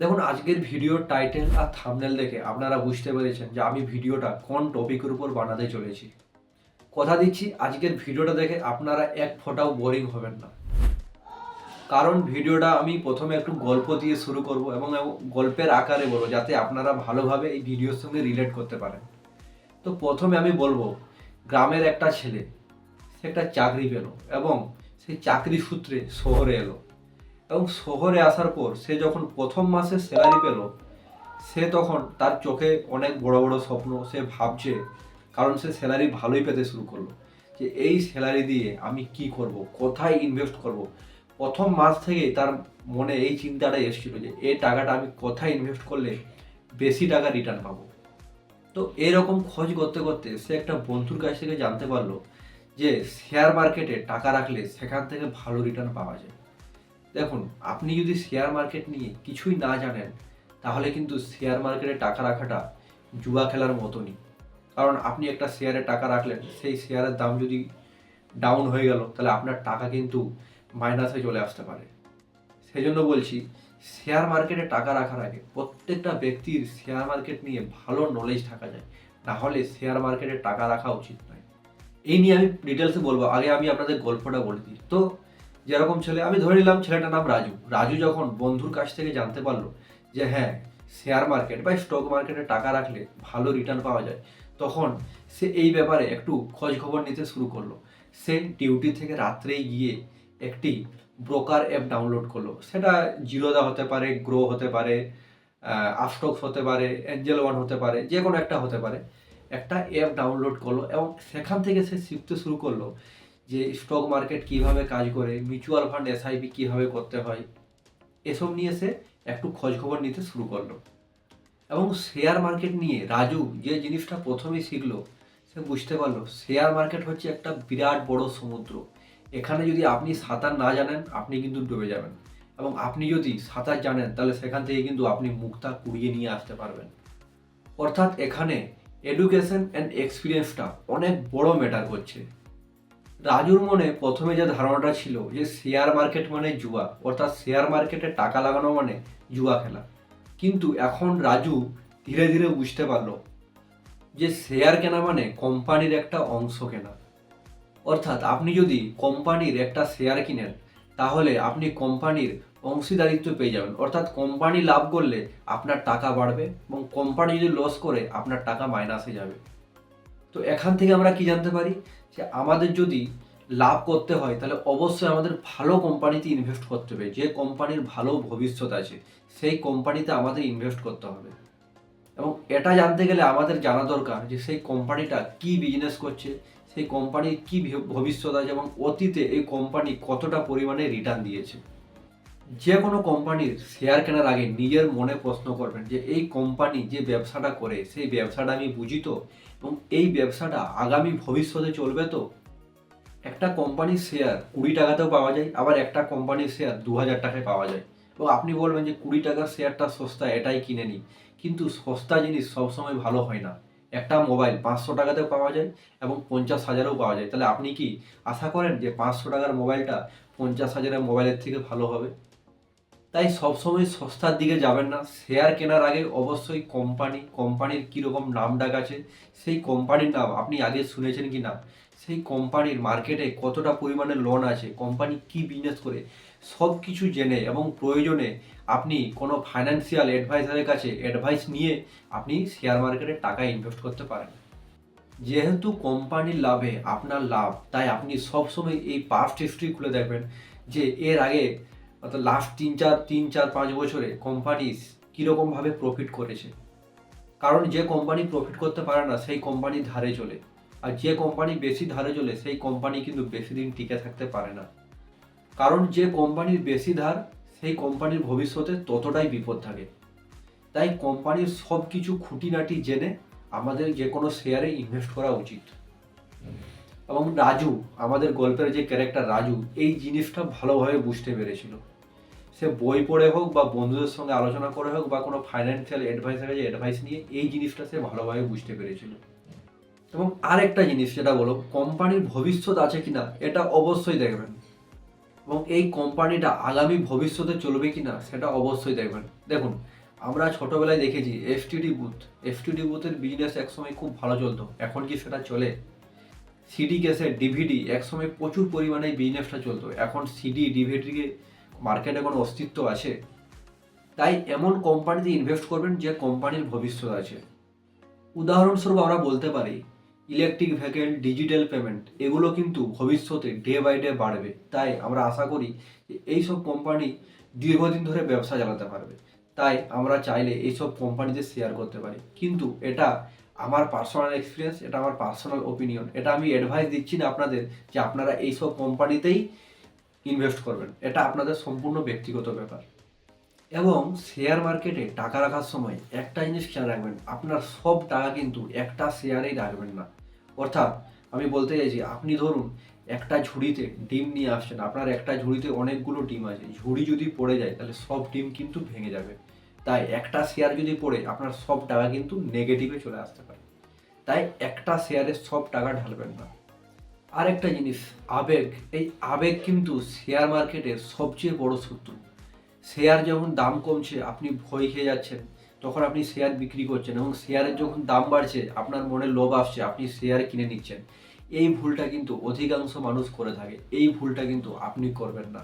দেখুন, আজকের ভিডিওর টাইটেল আর থাম্বনেল দেখে আপনারা বুঝতে পেরেছেন যে আমি ভিডিওটা কোন টপিকের উপর বানাতে চলেছি। কথা দিচ্ছি, আজকের ভিডিওটা দেখে আপনারা এক ফোঁটাও বোরিং হবেন না। কারণ ভিডিওটা আমি প্রথমে একটু গল্প দিয়ে শুরু করব এবং গল্পের আকারে বলবো, যাতে আপনারা ভালোভাবে এই ভিডিওর সঙ্গে রিলেট করতে পারেন। তো প্রথমে আমি বলবো, গ্রামের একটা ছেলে, সে একটা চাকরি পেল এবং সেই চাকরি সূত্রে শহরে এলো। এবং শহরে আসার পর সে যখন প্রথম মাসে স্যালারি পেল, সে তখন তার চোখে অনেক বড় বড় স্বপ্ন সে ভাবছে। কারণ সে স্যালারি ভালোই পেতে শুরু করলো, যে এই স্যালারি দিয়ে আমি কি করব, কোথায় ইনভেস্ট করব। প্রথম মাস থেকেই তার মনে এই চিন্তাটা এসেছিল যে এই টাকাটা আমি কোথায় ইনভেস্ট করলে বেশি টাকা রিটার্ন পাবো। তো এরকম খোঁজ করতে করতে সে একটা বন্ধুর কাছ থেকে জানতে পারলো যে শেয়ার মার্কেটে টাকা রাখলে সেখান থেকে ভালো রিটার্ন পাওয়া যায়। দেখুন, আপনি যদি শেয়ার মার্কেট নিয়ে কিছুই না জানেন, তাহলে কিন্তু শেয়ার মার্কেটে টাকা রাখাটা জুয়া খেলার মতনই। কারণ আপনি একটা শেয়ারে টাকা রাখলেন, সেই শেয়ারের দাম যদি ডাউন হয়ে গেল, তাহলে আপনার টাকা কিন্তু মাইনাসে চলে আসতে পারে। সেই জন্য বলছি, শেয়ার মার্কেটে টাকা রাখার আগে প্রত্যেকটা ব্যক্তির শেয়ার মার্কেট নিয়ে ভালো নলেজ থাকা যায়, না হলে শেয়ার মার্কেটে টাকা রাখা উচিত নয়। এই নিয়ে আমি ডিটেলসে বলবো, আগে আমি আপনাদের গল্পটা বলে দিই। তো যেরকম ছেলে, আমি ধরে নিলাম ছেলেটার নাম রাজু। রাজু যখন বন্ধুর কাছ থেকে জানতে পারলো যে হ্যাঁ, শেয়ার মার্কেট বা স্টক মার্কেটে টাকা রাখলে ভালো রিটার্ন পাওয়া যায়, তখন সে এই ব্যাপারে একটু খোঁজ খবর নিতে শুরু করলো। সে ডিউটি থেকে রাত্রেই গিয়ে একটি ব্রোকার অ্যাপ ডাউনলোড করলো। সেটা জিরোদা হতে পারে, গ্রো হতে পারে, আফস্টক্স হতে পারে, এঞ্জেল ওয়ান হতে পারে, যে কোনো একটা হতে পারে। একটা অ্যাপ ডাউনলোড করলো এবং সেখান থেকে সে শিখতে শুরু করলো যে স্টক মার্কেট কিভাবে কাজ করে, মিউচুয়াল ফান্ড এসআইপি কিভাবে করতে হয়, এসব নিয়ে সে একটু খোঁজ খবর নিতে শুরু করলো। এবং শেয়ার মার্কেট নিয়ে রাজু যে জিনিসটা প্রথমেই শিখলো, সে বুঝতে পারলো শেয়ার মার্কেট হচ্ছে একটা বিরাট বড় সমুদ্র। এখানে যদি আপনি সাঁতার না জানেন, আপনি কিন্তু ডুবে যাবেন। এবং আপনি যদি সাঁতার জানেন, তাহলে সেখান থেকে কিন্তু আপনি মুক্তা কুড়িয়ে নিয়ে আসতে পারবেন। অর্থাৎ এখানে এডুকেশন অ্যান্ড এক্সপিরিয়েন্সটা অনেক বড় ম্যাটার করছে। রাজুর মনে প্রথমে যে ধারণাটা ছিল যে শেয়ার মার্কেট মানে জুয়া, অর্থাৎ শেয়ার মার্কেটে টাকা লাগানো মানে জুয়া খেলা। কিন্তু এখন রাজু ধীরে ধীরে বুঝতে পারলো যে শেয়ার কেনা মানে কোম্পানির একটা অংশ কেনা। অর্থাৎ আপনি যদি কোম্পানির একটা শেয়ার কিনেন, তাহলে আপনি কোম্পানির অংশীদারিত্ব পেয়ে যাবেন। অর্থাৎ কোম্পানি লাভ করলে আপনার টাকা বাড়বে এবং কোম্পানি যদি লস করে আপনার টাকা মাইনাসে যাবে। তো এখান থেকে আমরা কি জানতে পারি, যে আমাদের যদি লাভ করতে হয়, তাহলে অবশ্যই আমাদের ভালো কোম্পানিতে ইনভেস্ট করতে হবে। যে কোম্পানির ভালো ভবিষ্যৎ আছে, সেই কোম্পানিতে আমাদের ইনভেস্ট করতে হবে। এবং এটা জানতে গেলে আমাদের জানা দরকার যে সেই কোম্পানিটা কি বিজনেস করছে, সেই কোম্পানির কি ভবিষ্যৎ আছে এবং অতীতে এই কোম্পানি কতটা পরিমাণে রিটার্ন দিয়েছে। যে কোনো কোম্পানির শেয়ার কেনার আগে নিজের মনে প্রশ্ন করবেন যে এই কোম্পানি যে ব্যবসাটা করে, সেই ব্যবসাটা আমি বুঝি তো, এবং এই ব্যবসাটা আগামী ভবিষ্যতে চলবে তো। একটা কোম্পানির শেয়ার 20 টাকাতেও পাওয়া যায়, আবার একটা কোম্পানির শেয়ার 2000 টাকায় পাওয়া যায়। এবং আপনি বলবেন যে 20 টাকার শেয়ারটা সস্তা, এটাই কিনে নিই। কিন্তু সস্তা জিনিস সবসময় ভালো হয় না। একটা মোবাইল 500 টাকাতেও পাওয়া যায় এবং 50,000এও পাওয়া যায়। তাহলে আপনি কি আশা করেন যে 500 টাকার মোবাইলটা 50,000এর মোবাইলের থেকে ভালো হবে? তাই সবসময় সস্তার দিকে যাবেন না। শেয়ার কেনার আগে অবশ্যই কোম্পানির কীরকম নাম ডাক আছে, সেই কোম্পানির নাম আপনি আগে শুনেছেন কি না, সেই কোম্পানির মার্কেটে কতটা পরিমাণে লোন আছে, কোম্পানি কি বিজনেস করে, সব কিছু জেনে এবং প্রয়োজনে আপনি কোনো ফাইন্যান্সিয়াল অ্যাডভাইসারের কাছে অ্যাডভাইস নিয়ে আপনি শেয়ার মার্কেটে টাকা ইনভেস্ট করতে পারেন। যেহেতু কোম্পানির লাভে আপনার লাভ, তাই আপনি সবসময় এই পাস্ট হিস্ট্রি খুলে দেখবেন যে এর আগে, অর্থাৎ লাস্ট 3-4-5 বছরে কোম্পানি কীরকমভাবে প্রফিট করেছে। কারণ যে কোম্পানি প্রফিট করতে পারে না, সেই কোম্পানি ধারে চলে। আর যে কোম্পানি বেশি ধারে চলে, সেই কোম্পানি কিন্তু বেশি দিন টিকে থাকতে পারে না। কারণ যে কোম্পানির বেশি ধার, সেই কোম্পানির ভবিষ্যতে ততটাই বিপদ থাকে। তাই কোম্পানির সব কিছু খুঁটিনাটি জেনে আমাদের যে কোনো শেয়ারে ইনভেস্ট করা উচিত। এবং রাজু, আমাদের গল্পের যে ক্যারেক্টার রাজু, এই জিনিসটা ভালোভাবে বুঝতে পেরেছিল। সে বই পড়ে হোক বা বন্ধুদের সঙ্গে আলোচনা করে হোক বা কোনো ফাইন্যান্সিয়াল অ্যাডভাইসারের যে অ্যাডভাইস নিয়ে, এই জিনিসটা সে ভালোভাবে বুঝতে পেরেছিল। এবং আরেকটা জিনিস যেটা বলো, কোম্পানির ভবিষ্যৎ আছে কিনা এটা অবশ্যই দেখবেন। এবং এই কোম্পানিটা আগামী ভবিষ্যতে চলবে কি না সেটা অবশ্যই দেখবেন। দেখুন, আমরা ছোটোবেলায় দেখেছি এফটিডি বুথের বিজনেস একসময় খুব ভালো চলতো, এখন কি সেটা চলে? সিডি ক্যাসেট, ডিভিডি একসময় প্রচুর পরিমাণে বিজনেসটা চলতো, এখন সিডি ডিভিডি মার্কেটে কোনো অস্তিত্ব আছে? তাই এমন কোম্পানিতে ইনভেস্ট করবেন যে কোম্পানির ভবিষ্যৎ আছে। উদাহরণস্বরূপ আমরা বলতে পারি ইলেকট্রিক ভেহিকেল, ডিজিটাল পেমেন্ট, এগুলো কিন্তু ভবিষ্যতে ডে বাই ডে বাড়বে। তাই আমরা আশা করি যে এইসব কোম্পানি দীর্ঘদিন ধরে ব্যবসা চালাতে পারবে। তাই আমরা চাইলে এইসব কোম্পানিতে শেয়ার করতে পারি। কিন্তু এটা আমার পার্সোনাল এক্সপিরিয়েন্স, এটা আমার পার্সোনাল ওপিনিয়ন। এটা আমি অ্যাডভাইস দিচ্ছি না আপনাদের যে আপনারা এইসব কোম্পানিতেই ইনভেস্ট করবেন। এটা আপনাদের সম্পূর্ণ ব্যক্তিগত ব্যাপার। এবং শেয়ার মার্কেটে টাকা রাখার সময় একটা জিনিস খেয়াল রাখবেন, আপনার সব টাকা কিন্তু একটা শেয়ারেই রাখবেন না। অর্থাৎ আমি বলতে চাইছি, আপনি ধরুন একটা ঝুড়িতে ডিম নিয়ে আসছেন, আপনার একটা ঝুড়িতে অনেকগুলো ডিম আছে, ঝুড়ি যদি পড়ে যায় তাহলে সব ডিম কিন্তু ভেঙে যাবে। তাই একটা শেয়ার যদি পড়ে আপনার সব টাকা কিন্তু নেগেটিভে চলে আসতে পারে। তাই একটা শেয়ারে সব টাকা ঢালবেন না। আর একটা জিনিস, আবেগ। এই আবেগ কিন্তু শেয়ার মার্কেটের সবচেয়ে বড় শত্রু। শেয়ার যখন দাম কমছে আপনি ভয় খেয়ে যাচ্ছেন, তখন আপনি শেয়ার বিক্রি করছেন, এবং শেয়ারের যখন দাম বাড়ছে আপনার মনে লোভ আসছে, আপনি শেয়ার কিনে নিচ্ছেন। এই ভুলটা কিন্তু অধিকাংশ মানুষ করে থাকে, এই ভুলটা কিন্তু আপনি করবেন না।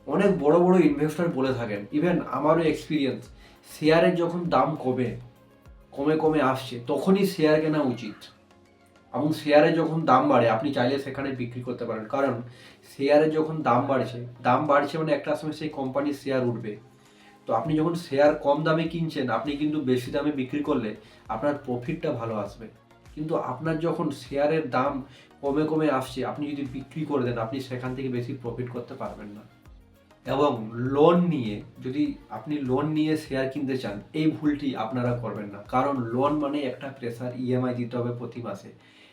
অনেক বড় বড় ইনভেস্টর বলে থাকেন, ইভেন আমারও এক্সপিরিয়েন্স, শেয়ারের যখন দাম কমে কমে কমে আসছে তখনই শেয়ার কেনা উচিত। এবং শেয়ারে যখন দাম বাড়ে আপনি চাইলে সেখানে বিক্রি করতে পারেন, কারণ শেয়ারে যখন দাম বাড়ছে মানে একটা সময় সেই কোম্পানির শেয়ার উঠবে। তো আপনি যখন শেয়ার কম দামে কিনছেন, আপনি কিন্তু বেশি দামে বিক্রি করলে আপনার প্রফিটটা ভালো আসবে। কিন্তু আপনার যখন শেয়ারের দাম কমে কমে আসছে, আপনি যদি বিক্রি করে দেন, আপনি সেখান থেকে বেশি প্রফিট করতে পারবেন না। এবং লোন নিয়ে শেয়ার কিনতে চান, এই ভুলটি আপনারা করবেন না, কারণ লোন মানে একটা প্রেসার, ইএমআই দিতে হবে প্রতি মাসে।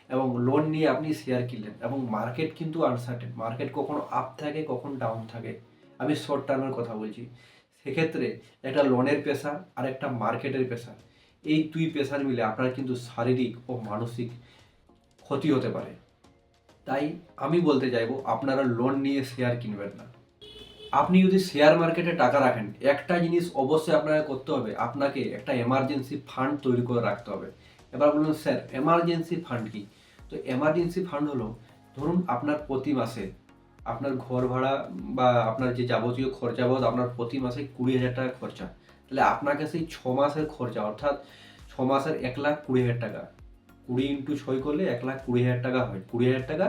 এবং লোন নিয়ে আপনি শেয়ার কিনলেন, এবং মার্কেট কিন্তু আনসার্টেন, মার্কেট কখনো আপ থাকে কখন ডাউন থাকে, আমি শর্ট টার্মের কথা বলছি। সেক্ষেত্রে একটা লোনের প্রেসার আর একটা মার্কেটের প্রেসার, এই দুই প্রেসার মিলে আপনার কিন্তু শারীরিক ও মানসিক ক্ষতি হতে পারে। তাই আমি বলতে চাইবো, আপনারা লোন নিয়ে শেয়ার কিনবেন না। আপনি যদি শেয়ার মার্কেটে টাকা রাখেন, একটা জিনিস অবশ্যই আপনাকে করতে হবে, আপনাকে একটা এমার্জেন্সি ফান্ড তৈরি করে রাখতে হবে। এবার বলুন স্যার, এমার্জেন্সি ফান্ড কি? তো এমার্জেন্সি ফান্ড হলো, ধরুন আপনার প্রতি মাসে আপনার ঘর ভাড়া বা আপনার যে যাবতীয় খরচাবাবদ আপনার প্রতি মাসে 20,000 টাকা খরচা, তাহলে আপনাকে সেই 6 মাসের খরচা, অর্থাৎ 6 মাসের 1,20,000 টাকা, 20 ইন্টু 6 করলে 1,20,000 টাকা হয়। 20,000 টাকা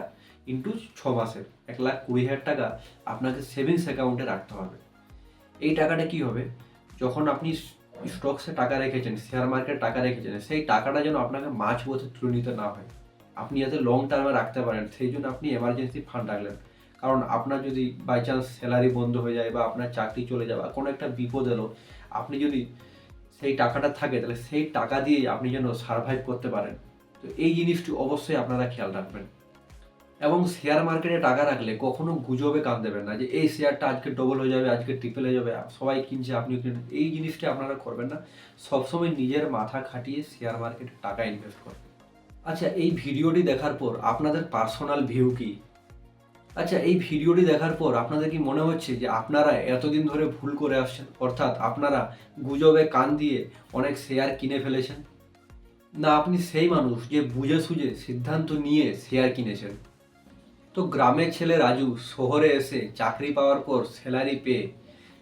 ইন্টু 6 মাসের 1,20,000 টাকা আপনাকে সেভিংস অ্যাকাউন্টে রাখতে হবে। এই টাকাটা কি হবে, যখন আপনি স্টকসে টাকা রেখেছেন, শেয়ার মার্কেটে টাকা রেখেছেন, সেই টাকাটা যেন আপনাকে মাঝ পথে তুলে নিতে না হয়, আপনি যাতে লং টার্মে রাখতে পারেন, সেই জন্য আপনি এমার্জেন্সি ফান্ড রাখলেন। কারণ আপনার যদি বাই চান্স স্যালারি বন্ধ হয়ে যায় বা আপনার চাকরি চলে যাওয়া, কোনো একটা বিপদ এলো, আপনি যদি সেই টাকাটা থাকে তাহলে সেই টাকা দিয়ে আপনি যেন সার্ভাইভ করতে পারেন। তো এই জিনিসটি অবশ্যই আপনারা খেয়াল রাখবেন। এবং শেয়ার মার্কেটে টাকা রাখলে কখনো গুজবে কান দেবেন না যে এই শেয়ারটা আজকে ডবল হয়ে যাবে, আজকে ট্রিপল হয়ে যাবে, সবাই কিনছে আপনিও কিনুন, এই জিনিসটা আপনারা করবেন না। সবসময় নিজের মাথা খাটিয়ে শেয়ার মার্কেটে টাকা ইনভেস্ট করবেন। আচ্ছা, এই ভিডিওটি দেখার পর আপনাদের পার্সোনাল ভিউ কি? আচ্ছা, এই ভিডিওটি দেখার পর আপনাদের কি মনে হচ্ছে যে আপনারা এতদিন ধরে ভুল করে আসছেন, অর্থাৎ আপনারা গুজবে কান দিয়ে অনেক শেয়ার কিনে ফেলেছেন? না আপনি সেই মানুষ যে বুঝে সুঝে সিদ্ধান্ত নিয়ে শেয়ার কিনেছেন? তো গ্রামের ছেলে রাজু শহরে এসে চাকরি পাওয়ার পর স্যালারি পেয়ে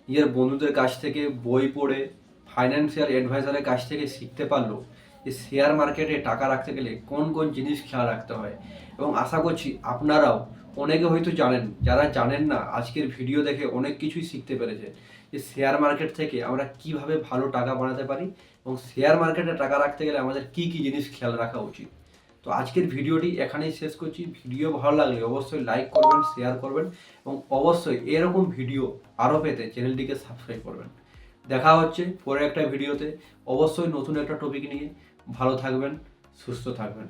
নিজের বন্ধুদের কাছ থেকে বই পড়ে ফাইন্যান্সিয়াল অ্যাডভাইজারের কাছ থেকে শিখতে পারলো যে শেয়ার মার্কেটে টাকা রাখতে গেলে কোন কোন জিনিস খেয়াল রাখতে হয়। এবং আশা করছি আপনারাও, অনেকে হয়তো জানেন, যারা জানেন না আজকের ভিডিও দেখে অনেক কিছুই শিখতে পেরেছে যে শেয়ার মার্কেট থেকে আমরা কিভাবে ভালো টাকা বানাতে পারি, এবং শেয়ার মার্কেটে টাকা রাখতে গেলে আমাদের কি কি জিনিস খেয়াল রাখা উচিত। তো আজকের ভিডিওটি এখানেই শেষ করছি। ভিডিও ভালো লাগলে অবশ্যই লাইক করবেন, শেয়ার করবেন, এবং অবশ্যই এরকম ভিডিও আরও পেতে চ্যানেলটিকে সাবস্ক্রাইব করবেন। দেখা হচ্ছে পরের একটা ভিডিওতে, অবশ্যই নতুন একটা টপিক নিয়ে। ভালো থাকবেন, সুস্থ থাকবেন।